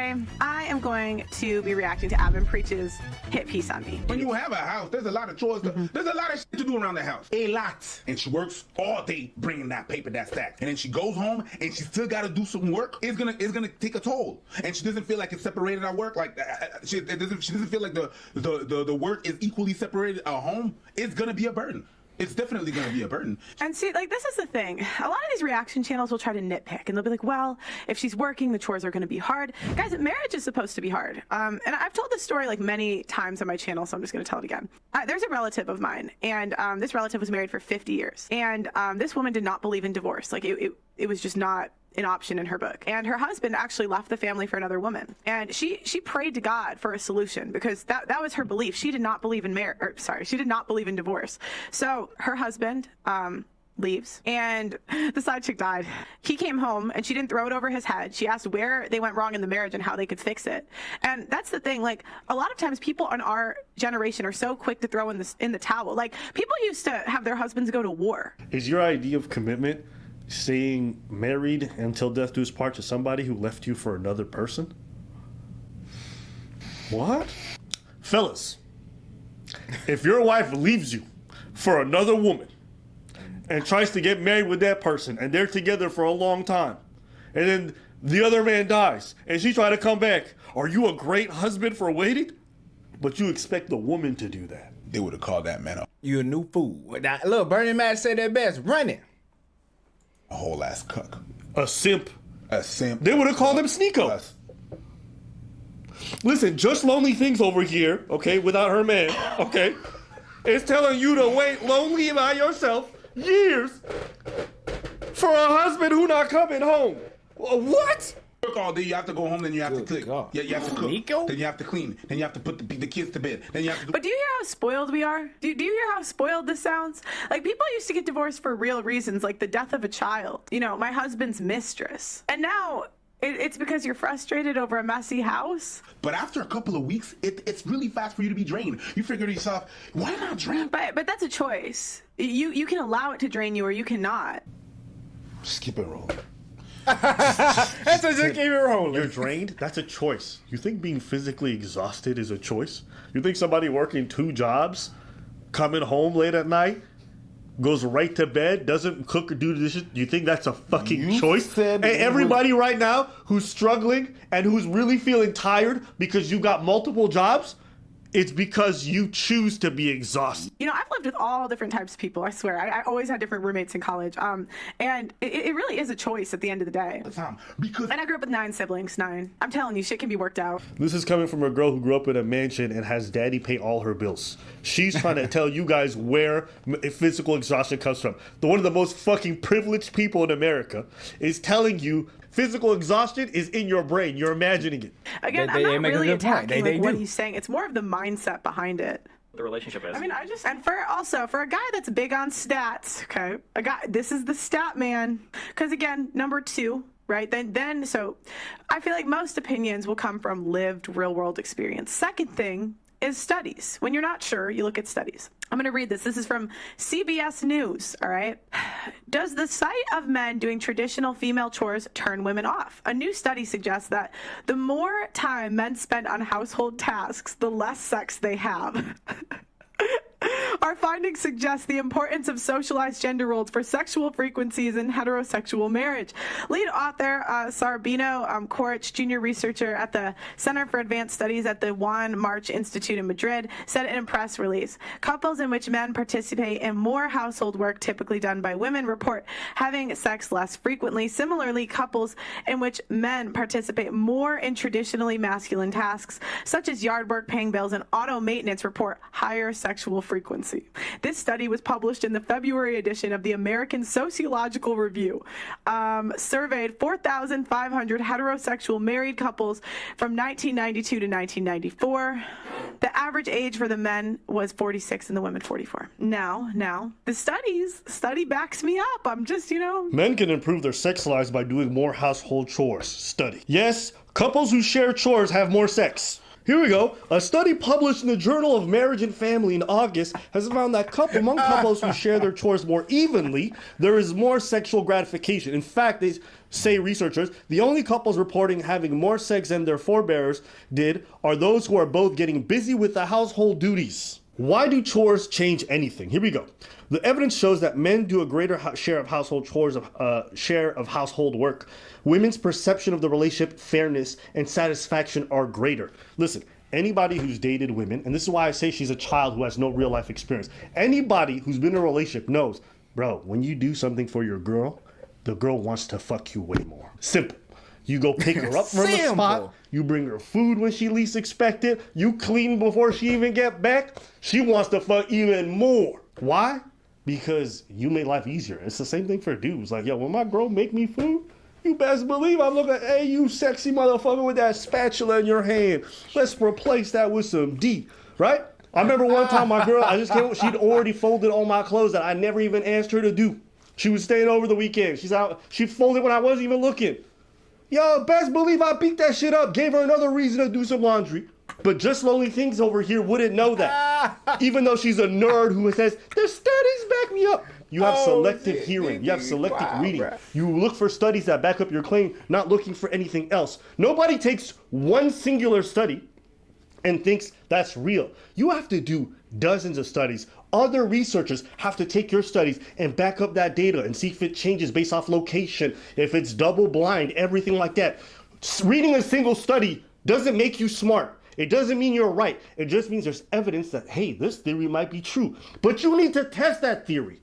Today, I am going to be reacting to Avin Preach's hit piece on me. When you have a house, there's a lot of chores. There's a lot of shit to do around the house. A lot. And she works all day bringing that paper, that stack. And then she goes home and she still got to do some work. It's gonna take a toll. And she doesn't feel like it's separated at work. Like she doesn't feel like the work is equally separated at home. It's gonna be a burden. It's definitely going to be a burden. And see, like, this is the thing. A lot of these reaction channels will try to nitpick, and they'll be like, well, if she's working, the chores are going to be hard. Guys, marriage is supposed to be hard. And I've told this story, like, many times on my channel, so I'm just going to tell it again. There's a relative of mine, and this relative was married for 50 years. And this woman did not believe in divorce. Like, it was just not an option in her book. And her husband actually left the family for another woman. And she prayed to God for a solution because that was her belief. She did not believe in she did not believe in divorce. So her husband leaves, and the side chick died. He came home and she didn't throw it over his head. She asked where they went wrong in the marriage and how they could fix it. And that's the thing, like, a lot of times people in our generation are so quick to throw in the towel. Like, people used to have their husbands go to war. Is your idea of commitment staying married until death do us part to somebody who left you for another person? What? Fellas, if your wife leaves you for another woman and tries to get married with that person and they're together for a long time and then the other man dies and she try to come back, are you a great husband for waiting? But you expect the woman to do that. They would have called that man You a new fool. Now, look, Bernie Mac said that best. Run it. a whole ass cuck. A simp. A simp. They would have called him Sneeko. Listen, Just Lonely Things over here, okay, without her man, okay, is telling you to wait lonely by yourself years for a husband who not coming home. What? Work all day, you have to go home, then you have to cook. God. Yeah, you have to cook. Nico? Then you have to clean. Then you have to put the kids to bed. Then you have to do. But do you hear how spoiled we are? Do you hear how spoiled this sounds? Like, people used to get divorced for real reasons, like the death of a child. You know, my husband's mistress. And now it's because you're frustrated over a messy house. But after a couple of weeks, it's really fast for you to be drained. You figure to yourself, why not drain? But that's a choice. You can allow it to drain you, or you cannot. Skip it, roll. That's a just keep it rolling. You're drained? That's a choice. You think being physically exhausted is a choice? You think somebody working 2 jobs, coming home late at night, goes right to bed, doesn't cook or do dishes, you think that's a fucking choice? said Hey, everybody right now who's struggling and who's really feeling tired because you got multiple jobs, it's because you choose to be exhausted. You know, I've lived with all different types of people, I swear. I always had different roommates in college. And it really is a choice at the end of the day. Because And I grew up with 9 siblings, 9. I'm telling you, shit can be worked out. This is coming from a girl who grew up in a mansion and has daddy pay all her bills. She's trying to tell you guys where physical exhaustion comes from. One of the most fucking privileged people in America is telling you physical exhaustion is in your brain. You're imagining it. Again, They I'm not make a really good point. attacking They like, what do. he's saying. It's more of the mindset behind it. The relationship is. I mean, and for a guy that's big on stats, okay, this is the stat man. Because again, number 2, right? So I feel like most opinions will come from lived real world experience. Second thing is studies. When you're not sure, you look at studies. I'm going to read this. This is from CBS News, all right? Does the sight of men doing traditional female chores turn women off? A new study suggests that the more time men spend on household tasks, the less sex they have. Our findings suggest the importance of socialized gender roles for sexual frequencies in heterosexual marriage. Lead author Sarbino Corich, junior researcher at the Center for Advanced Studies at the Juan March Institute in Madrid, said in a press release, couples in which men participate in more household work typically done by women report having sex less frequently. Similarly, couples in which men participate more in traditionally masculine tasks, such as yard work, paying bills, and auto maintenance, report higher sexual frequency. This study was published in the February edition of the American Sociological Review. Surveyed 4,500 heterosexual married couples from 1992 to 1994. The average age for the men was 46 and the women 44. Now, the study backs me up. I'm just, Men can improve their sex lives by doing more household chores. Study. Yes, couples who share chores have more sex. Here we go. A study published in the Journal of Marriage and Family in August has found that among couples who share their chores more evenly, there is more sexual gratification. In fact, say researchers, the only couples reporting having more sex than their forebears did are those who are both getting busy with the household duties. Why do chores change anything? Here we go. The evidence shows that men do a greater share of household chores, share of household work. Women's perception of the relationship, fairness, and satisfaction are greater. Listen, anybody who's dated women, and this is why I say she's a child who has no real life experience. Anybody who's been in a relationship knows, bro, when you do something for your girl, the girl wants to fuck you way more. Simple. You go pick her up from the spot. You bring her food when she least expect it. You clean before she even get back. She wants to fuck even more. Why? Because you make life easier. It's the same thing for dudes. Like, yo, when my girl make me food, you best believe I'm looking, hey, you sexy motherfucker with that spatula in your hand. Let's replace that with some D, right? I remember one time my girl, I just came, she'd already folded all my clothes that I never even asked her to do. She was staying over the weekend. She's out. She folded when I wasn't even looking. Yo, best believe I beat that shit up. Gave her another reason to do some laundry. But Just Lonely Things over here wouldn't know that. Even though she's a nerd who says, the studies back me up. You have selective hearing. You have selective reading. Bro. You look for studies that back up your claim, not looking for anything else. Nobody takes one singular study and thinks that's real. You have to do dozens of studies. Other researchers have to take your studies and back up that data and see if it changes based off location, if it's double blind, everything like that. Reading a single study doesn't make you smart. It doesn't mean you're right. It just means there's evidence that, hey, this theory might be true. But you need to test that theory.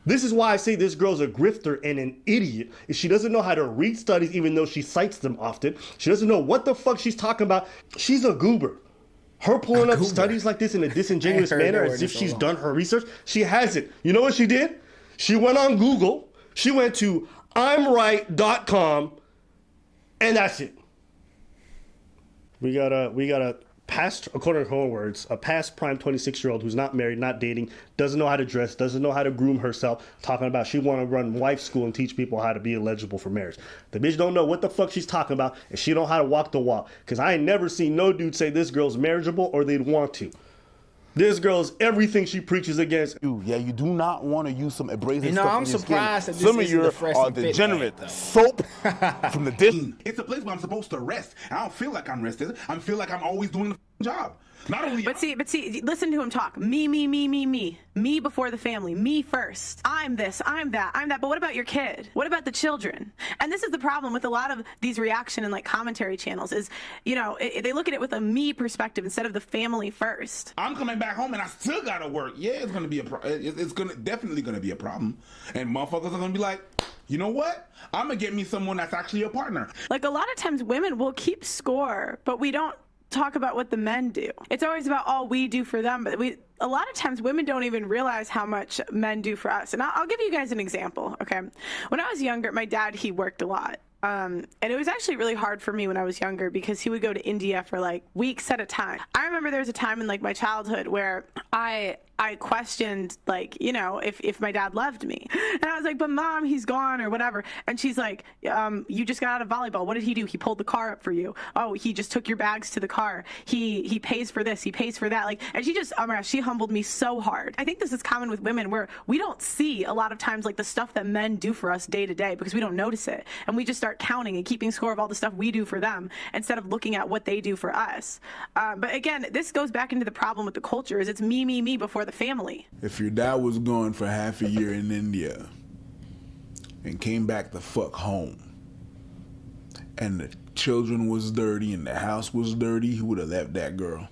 This is why I say this girl's a grifter and an idiot. Is she doesn't know how to read studies even though she cites them often. She doesn't know what the fuck she's talking about. She's a goober. Her pulling up studies like this in a disingenuous manner as if she's done her research, she hasn't. You know what she did? She went on Google, she went to imright.com, and that's it. We got a past, according to her words, a past prime 26-year-old who's not married, not dating, doesn't know how to dress, doesn't know how to groom herself, talking about she want to run wife school and teach people how to be eligible for marriage. The bitch don't know what the fuck she's talking about, and she don't know how to walk the walk. Because I ain't never seen no dude say this girl's marriageable or they'd want to. This girl's everything she preaches against. Yeah, you do not want to use some abrasive stuff. I'm surprised that some of you are degenerate. Soap from the dish. It's a place where I'm supposed to rest. I don't feel like I'm rested. I feel like I'm always doing the job. Not only. But see, listen to him talk. Me. Me before the family. Me first. I'm this, I'm that. But what about your kid? What about the children? And this is the problem with a lot of these reaction and like commentary channels is, you know, they look at it with a me perspective instead of the family first. I'm coming back home and I still gotta work. Yeah, it's gonna be definitely gonna be a problem. And motherfuckers are gonna be like, you know what? I'm gonna get me someone that's actually a partner. Like a lot of times women will keep score, but we don't talk about what the men do. It's always about all we do for them, but a lot of times women don't even realize how much men do for us. And I'll give you guys an example, okay? When I was younger, my dad, he worked a lot. And it was actually really hard for me when I was younger because he would go to India for like weeks at a time. I remember there was a time in like my childhood where I questioned, like, you know, if my dad loved me. And I was like, but mom, he's gone or whatever. And she's like, you just got out of volleyball. What did he do? He pulled the car up for you. Oh, he just took your bags to the car. He pays for this. He pays for that. Like, and she just, oh my gosh, she humbled me so hard. I think this is common with women where we don't see a lot of times like the stuff that men do for us day to day because we don't notice it. And we just start counting and keeping score of all the stuff we do for them instead of looking at what they do for us. But again, this goes back into the problem with the culture is it's me before the family. If your dad was gone for half a year in India and came back the fuck home and the children was dirty and the house was dirty, he would have left that girl.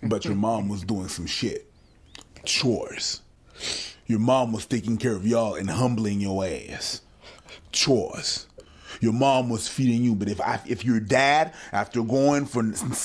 But your mom was doing some shit. Chores. Your mom was taking care of y'all and humbling your ass. Chores. Your mom was feeding you, but if your dad, after going for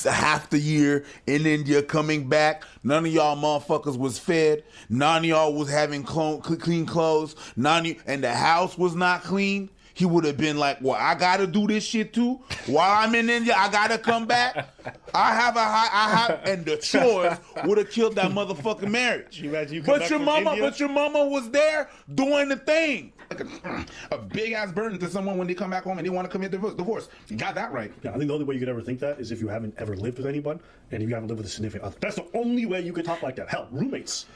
half the year in India, coming back, none of y'all motherfuckers was fed, none of y'all was having clean clothes, and the house was not clean, he would have been like, well, I gotta do this shit too? While I'm in India, I gotta come back? and the chores would have killed that motherfucking marriage. You imagine you come back from India? But your mama was there doing the thing. Like a big ass burden to someone when they come back home and they want to commit divorce. You got that right. Yeah, I think the only way you could ever think that is if you haven't ever lived with anyone and if you haven't lived with a significant other. That's the only way you could talk like that. Hell, roommates.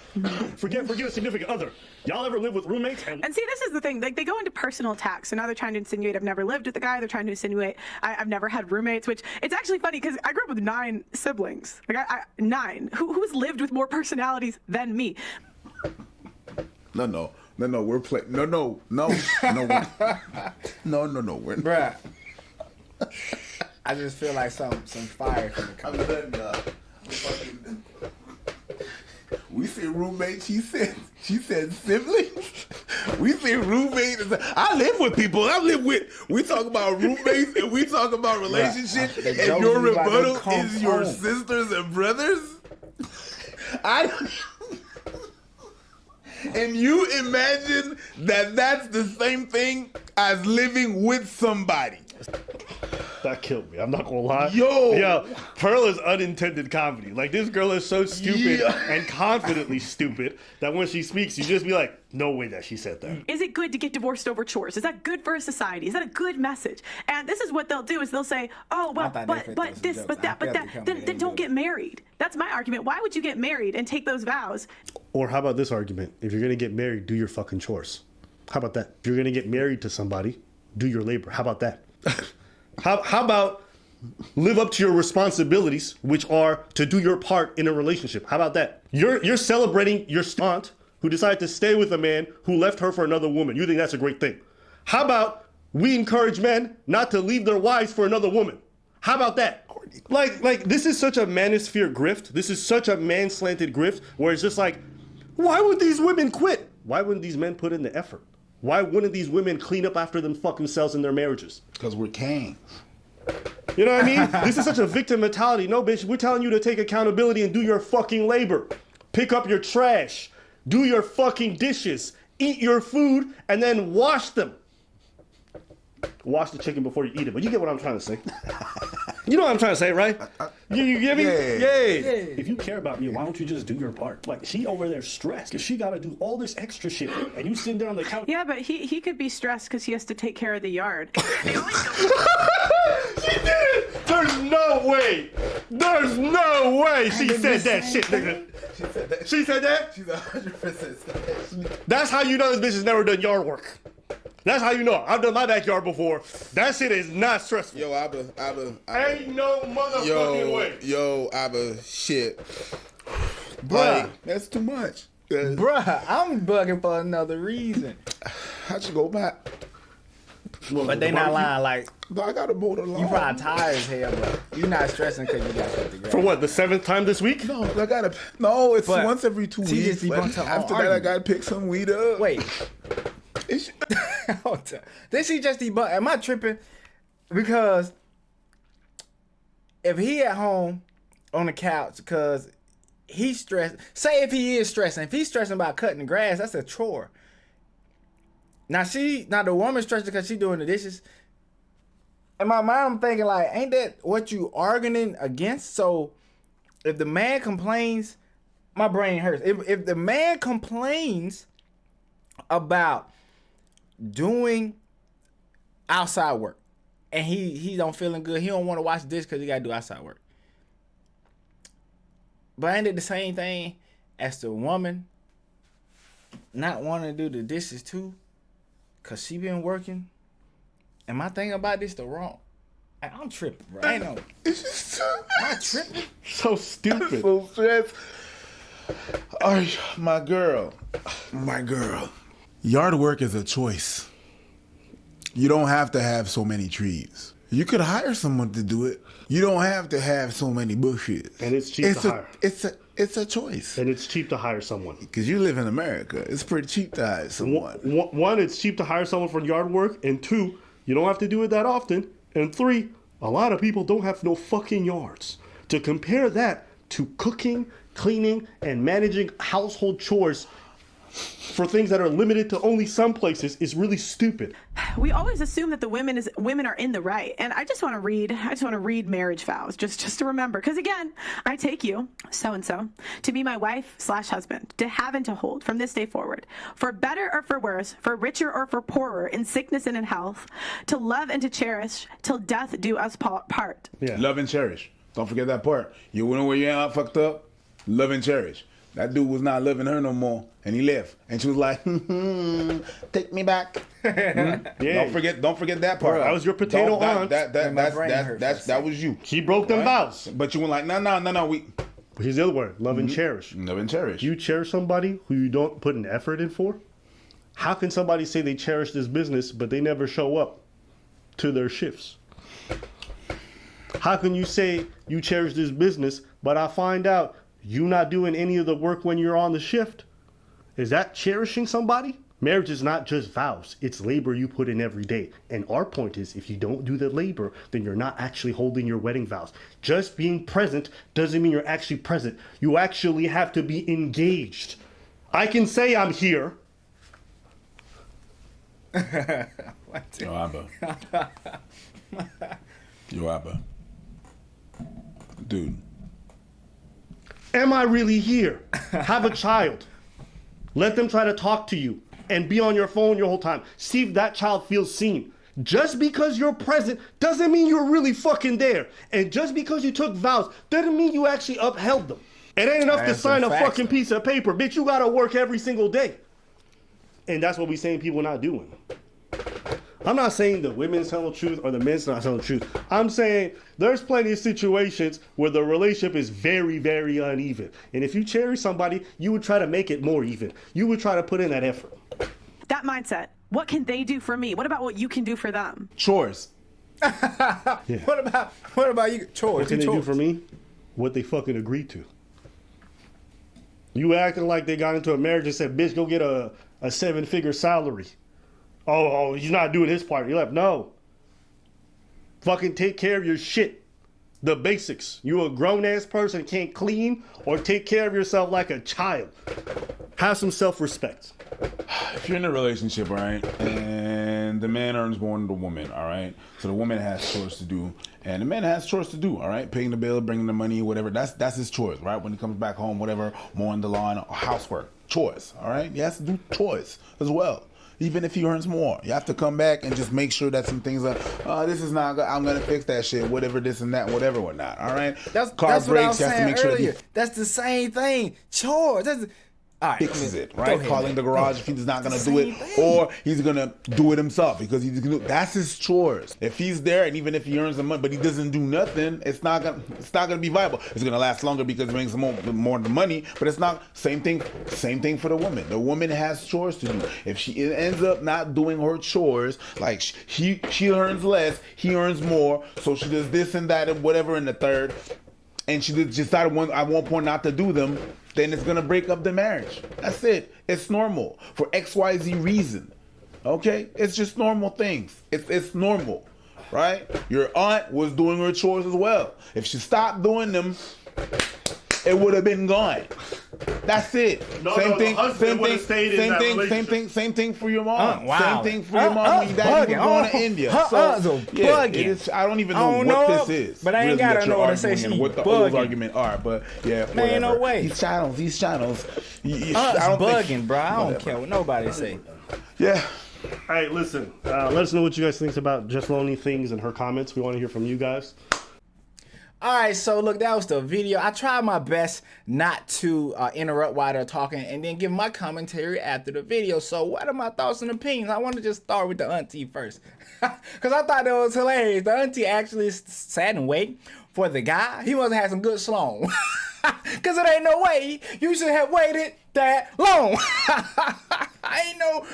forget a significant other. Y'all ever live with roommates? And see, this is the thing. Like, they go into personal attacks. So now they're trying to insinuate I've never lived with the guy. They're trying to insinuate I've never had roommates, which it's actually funny because I grew up with 9 siblings. Like, 9. Who's lived with more personalities than me? No, we're playing. No, we're Bruh. I just feel like some fire from the coming. We say roommates. She said siblings. We say roommates. I live with people. We talk about roommates and we talk about relationships. Right. And your rebuttal is your sisters and brothers. And you imagine that that's the same thing as living with somebody. That killed me. I'm not gonna lie. Yo, Pearl is unintended comedy. Like, this girl is so stupid and confidently stupid that when she speaks, you just be like, no way that she said that. Is it good to get divorced over chores? Is that good for a society? Is that a good message? And this is what they'll do is they'll say, oh, well, but this, but that, then don't get married. That's my argument. Why would you get married and take those vows? Or how about this argument? If you're gonna get married, do your fucking chores. How about that? If you're gonna get married to somebody, do your labor. How about that? How about live up to your responsibilities, which are to do your part in a relationship? How about that? You're celebrating your aunt who decided to stay with a man who left her for another woman. You think that's a great thing? How about we encourage men not to leave their wives for another woman? How about that? Like this is such a manosphere grift. This is such a man-slanted grift where it's just like, why would these women quit? Why wouldn't these men put in the effort? Why wouldn't these women clean up after them fucking selves in their marriages? because we're kings. You know what I mean? This is such a victim mentality. No, bitch, we're telling you to take accountability and do your fucking labor. Pick up your trash. Do your fucking dishes. Eat your food and then wash them. Wash the chicken before you eat it. But you get what I'm trying to say. You know what I'm trying to say, right? You get me? Yeah. If you care about me, why don't you just do your part? Like, she over there stressed because she got to do all this extra shit, and you sitting there on the couch. Yeah, but he could be stressed because he has to take care of the yard. She did it! There's no way. There's no way she said that shit, nigga. She said that? She's 100%. That's how you know this bitch has never done yard work. That's how you know. I've done my backyard before. That shit is not stressful. Yo, Abba. Ain't no motherfucking way. Yo, Abba, shit. Bruh. Like, that's too much. Bruh, I'm bugging for another reason. How'd you go back? But they not lying. Like, I gotta mow the lawn. you probably tired as hell, but you not stressing because you got to cut the grass. For what, the 7th time this week? No, I gotta. No, it's But once every 2 she weeks. just But debunked her own after that, I argument. gotta pick some weed up. Wait. It's, Then she just debunked. Am I tripping? Because if he at home on the couch because he's stressed. Say if he is stressing. If he's stressing about cutting the grass, that's a chore. Now the woman's stressed because she doing the dishes. In my mind, I'm thinking like, ain't that what you arguing against? So if the man complains, my brain hurts. If the man complains about doing outside work and he don't feeling good, he don't want to wash the dish because he gotta do outside work. But ain't it the same thing as the woman not wanting to do the dishes too? Cause she been working. Am I thinking about this the wrong? I'm tripping, bro. I ain't no. it's just. Am I tripping? So stupid. So stressed. Oh, my girl. Yard work is a choice. You don't have to have so many trees. You could hire someone to do it. You don't have to have so many bushes. And it's cheap to hire. It's a choice. And it's cheap to hire someone. Because you live in America. It's pretty cheap to hire someone. One, it's cheap to hire someone for yard work. And 2, you don't have to do it that often. And 3, a lot of people don't have no fucking yards. To compare that to cooking, cleaning, and managing household chores, for things that are limited to only some places is really stupid. We always assume that the women are in the right, and I just want to read marriage vows just to remember, because again, I take you, so and so, to be my wife/husband, to have and to hold from this day forward, for better or for worse, for richer or for poorer, in sickness and in health, to love and to cherish till death do us part. Yeah. Love and cherish. Don't forget that part. You know where you ain't fucked up? Love and cherish. That dude was not loving her no more, and he left. And she was like, "Take me back." Yeah. Don't forget that part. That was your potato aunt. That was you. She broke them vows. But you were like, no. Here's the other word: love and cherish. Love and cherish. You cherish somebody who you don't put an effort in for. How can somebody say they cherish this business but they never show up to their shifts? How can you say you cherish this business but I find out you not doing any of the work when you're on the shift? Is that cherishing somebody? Marriage is not just vows. It's labor you put in every day. And our point is, if you don't do the labor, then you're not actually holding your wedding vows. Just being present doesn't mean you're actually present. You actually have to be engaged. I can say I'm here. Yo, Abba. Dude. Am I really here? Have a child. Let them try to talk to you and be on your phone your whole time. See if that child feels seen. Just because you're present doesn't mean you're really fucking there. And just because you took vows doesn't mean you actually upheld them. It ain't enough to sign a fucking piece of paper. Bitch, you gotta work every single day. And that's what we saying people not doing. I'm not saying the women's telling the truth or the men's not telling the truth. I'm saying there's plenty of situations where the relationship is very, very uneven. And if you cherish somebody, you would try to make it more even. You would try to put in that effort. That mindset. What can they do for me? What about what you can do for them? Chores. Yeah. What about you? Chores. What can they do for me? What they fucking agreed to. You acting like they got into a marriage and said, bitch, go get a 7-figure salary. Oh, he's not doing his part. You're like, no. Fucking take care of your shit. The basics. You a grown-ass person, can't clean or take care of yourself like a child. Have some self-respect. If you're in a relationship, right, and the man earns more than the woman, all right, so the woman has chores to do, and the man has chores to do, all right, paying the bill, bringing the money, whatever, that's his chores, right, when he comes back home, whatever, mowing the lawn, housework, chores, all right, he has to do chores as well. Even if he earns more, you have to come back and just make sure that some things are, this is not good, I'm going to fix that shit, whatever this and that, whatever whatnot, all right? That's Car what I breaks, was you have to saying make sure earlier. that he That's the same thing. Chores. All right, fixes it, go right? ahead, Calling man. the garage if he's not gonna do it, Same thing. or he's gonna do it himself because he's gonna. That's his chores. If he's there, and even if he earns the money, but he doesn't do nothing, it's not gonna be viable. It's gonna last longer because it makes more the money, but it's not. Same thing for the woman. The woman has chores to do. If she ends up not doing her chores, like she earns less, he earns more, so she does this and that and whatever in the third, and she decided at one point not to do them, then it's gonna break up the marriage. That's it. It's normal for XYZ reason. Okay? It's just normal things. It's normal. Right? Your aunt was doing her chores as well. If she stopped doing them, it would have been gone. That's it. Same thing for your mom. Wow. Same thing for your mom when your daddy was going to India. I don't even know what this is. But I ain't gotta know what to say. She what the old argument are. But yeah, Man, whatever. no way. These channels. I don't bugging, bro. I don't care what nobody say. Yeah. All right, listen. Let us know what you guys think about Just Lonely Things and her comments. We want to hear from you guys. All right, so look, that was the video. I tried my best not to interrupt while they're talking and then give my commentary after the video. So what are my thoughts and opinions? I want to just start with the auntie first because I thought that was hilarious. The auntie actually sat and waited for the guy. He must have had some good slong because it ain't no way you should have waited that long. Ain't no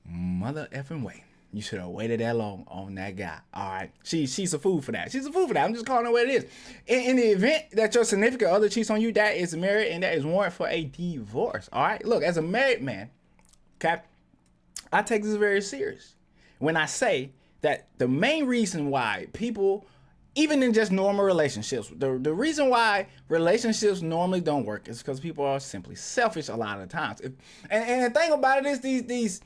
mother effing way. You should have waited that long on that guy. All right. She's a fool for that. She's a fool for that. I'm just calling it what it is. In the event that your significant other cheats on you, that is married and that is warrant for a divorce. All right. Look, as a married man, okay, I take this very serious when I say that the main reason why people even in just normal relationships, the reason why relationships normally don't work is because people are simply selfish a lot of times. And the thing about it is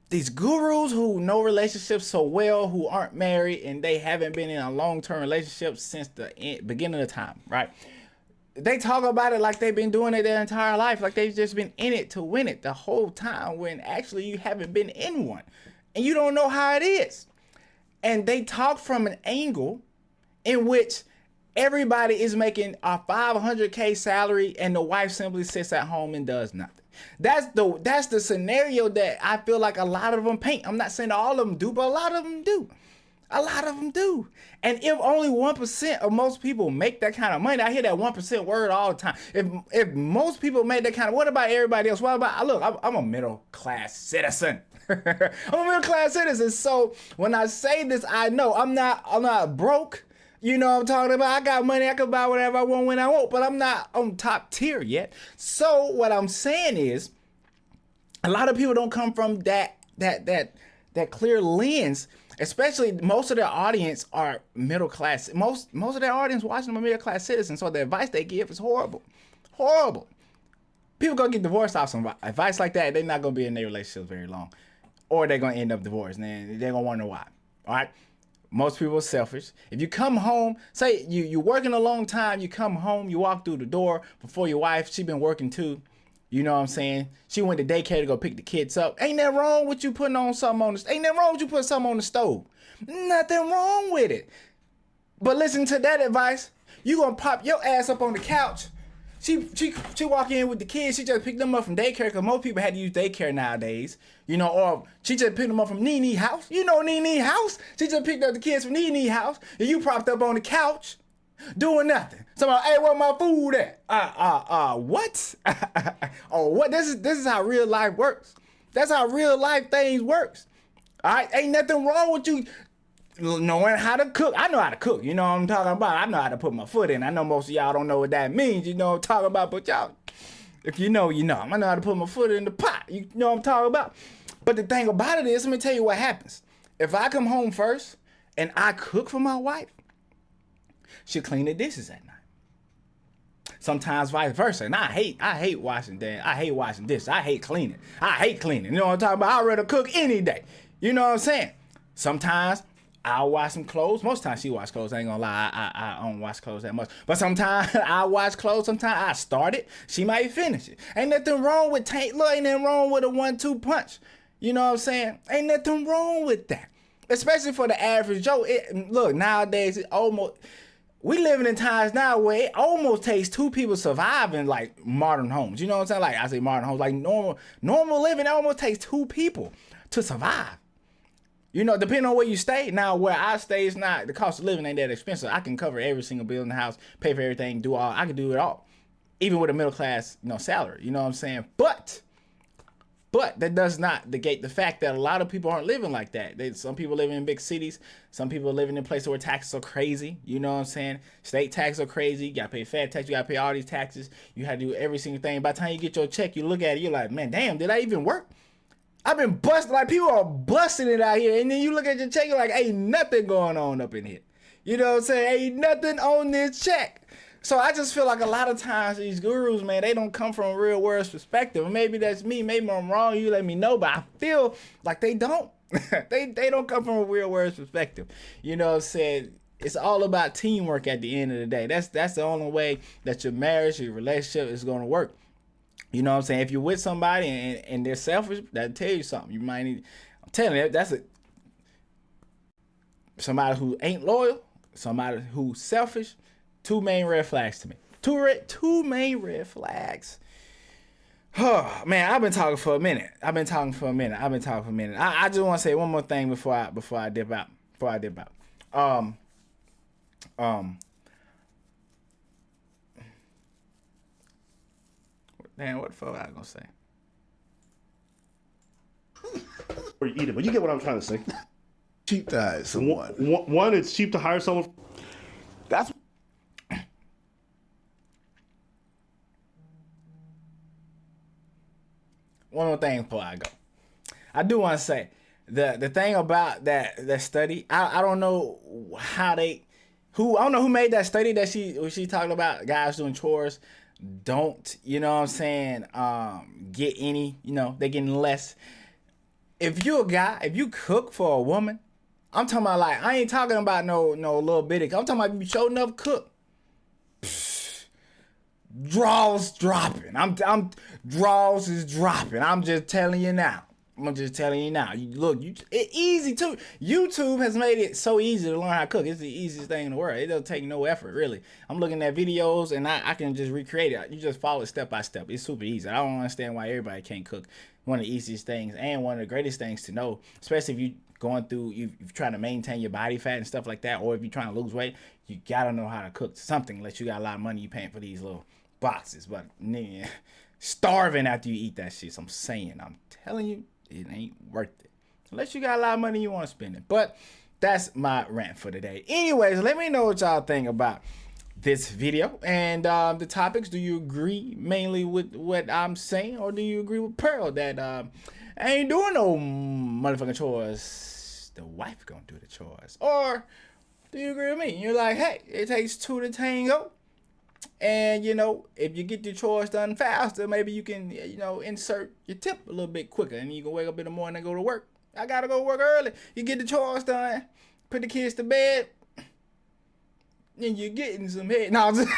these gurus who know relationships so well, who aren't married and they haven't been in a long-term relationship since the beginning of time, right? They talk about it like they've been doing it their entire life, like they've just been in it to win it the whole time, when actually you haven't been in one and you don't know how it is. And they talk from an angle in which everybody is making a $500K salary and the wife simply sits at home and does nothing. That's the scenario that I feel like a lot of them paint. I'm not saying all of them do, but a lot of them do. A lot of them do. And if only 1% of most people make that kind of money, I hear that 1% word all the time. If most people make that kind of, what about everybody else? What about, look, I'm a middle class citizen. I'm a middle class citizen. So when I say this, I know I'm not broke. You know what I'm talking about? I got money. I can buy whatever I want when I want, but I'm not on top tier yet. So what I'm saying is, a lot of people don't come from that clear lens. Especially most of their audience are middle class. Most of their audience watching them are middle class citizens. So the advice they give is horrible. Horrible. People gonna get divorced off some advice like that. They're not gonna be in their relationships very long. Or they're gonna end up divorced. And they're gonna wonder why. All right. Most people are selfish. If you come home, say you're working a long time, you come home, you walk through the door before your wife, she been working too. You know what I'm saying? She went to daycare to go pick the kids up. Ain't that wrong with you putting on something on the, ain't that wrong with you putting something on the stove? Nothing wrong with it. But listen to that advice. You gonna pop your ass up on the couch. She walk in with the kids. She just picked them up from daycare because most people had to use daycare nowadays. You know, or she just picked them up from Nene house. You know Nene house. She just picked up the kids from Nene house, and you propped up on the couch, doing nothing. Somebody, hey, where my food at? What? Oh, what? This is how real life works. That's how real life things works. All right, ain't nothing wrong with you knowing how to cook. I know how to cook. You know what I'm talking about. I know how to put my foot in. I know most of y'all don't know what that means. You know what I'm talking about. But y'all, if you know, you know. I know how to put my foot in the pot. You know what I'm talking about. But the thing about it is, let me tell you what happens. If I come home first and I cook for my wife, she'll clean the dishes at night. Sometimes vice versa. And I hate washing dishes. I hate cleaning. You know what I'm talking about? I'd rather cook any day. You know what I'm saying? Sometimes I'll wash some clothes. Most times she wash clothes. I ain't gonna lie. I don't wash clothes that much. But sometimes I wash clothes. Sometimes I start it. She might finish it. Ain't nothing wrong with ain't nothing wrong with a 1-2 punch. You know what I'm saying? Ain't nothing wrong with that. Especially for the average Joe. Look, nowadays it almost. We living in times now where it almost takes two people surviving like modern homes. You know what I'm saying? Like I say modern homes, like normal living, it almost takes two people to survive. You know, depending on where you stay. Now, where I stay is not, the cost of living ain't that expensive. I can cover every single bill in the house, pay for everything, I can do it all. Even with a middle class, salary. You know what I'm saying? But that does not negate the fact that a lot of people aren't living like that. Some people live in big cities. Some people living in places where taxes are crazy. You know what I'm saying? State taxes are crazy. You got to pay fed tax. You got to pay all these taxes. You have to do every single thing. By the time you get your check, you look at it, you're like, man, damn, did I even work? I've been busting. Like, people are busting it out here. And then you look at your check, you're like, ain't nothing going on up in here. You know what I'm saying? Ain't nothing on this check. So I just feel like a lot of times these gurus, man, they don't come from a real world perspective. Maybe that's me. Maybe I'm wrong. You let me know. But I feel like they don't. they don't come from a real world perspective. You know what I'm saying? It's all about teamwork at the end of the day. That's the only way that your marriage, your relationship is going to work. You know what I'm saying? If you're with somebody and they're selfish, that'll tell you something. You might need, I'm telling you, that's somebody who ain't loyal, somebody who's selfish. Two main red flags to me. Two main red flags. Oh, man, I've been talking for a minute. I just want to say one more thing before I dip out. Damn, what the fuck was I gonna say? Or you eat it, but you get what I'm trying to say. Cheap to hire someone. One, it's cheap to hire someone. That's one more thing before I go. I do want to say the thing about that study. I don't know how they who I don't know who made that study that she talked about guys doing chores don't, you know what I'm saying, get any, you know, they getting less. If you a guy, if you cook for a woman, I'm talking about like, I ain't talking about no little bitty. I'm talking about you show enough cook. Draws dropping. I'm draws is dropping. I'm just telling you now. It's easy too. YouTube has made it so easy to learn how to cook. It's the easiest thing in the world. It doesn't take no effort, really. I'm looking at videos and I can just recreate it. You just follow it step by step. It's super easy. I don't understand why everybody can't cook. One of the easiest things and one of the greatest things to know, especially if you going through, you're trying to maintain your body fat and stuff like that, or if you're trying to lose weight, you gotta know how to cook something unless you got a lot of money you paying for these little boxes. But man, starving after you eat that shit. So I'm saying, I'm telling you, it ain't worth it. Unless you got a lot of money you want to spend it. But that's my rant for today. Anyways, let me know what y'all think about this video and the topics. Do you agree mainly with what I'm saying, or do you agree with Pearl that ain't doing no motherfucking chores? The wife gonna do the chores. Or do you agree with me? You're like, hey, it takes two to tango. And, you know, if you get your chores done faster, maybe you can, you know, insert your tip a little bit quicker. And you can wake up in the morning and go to work. I got to go to work early. You get the chores done, put the kids to bed, and you're getting some head. No, I'm just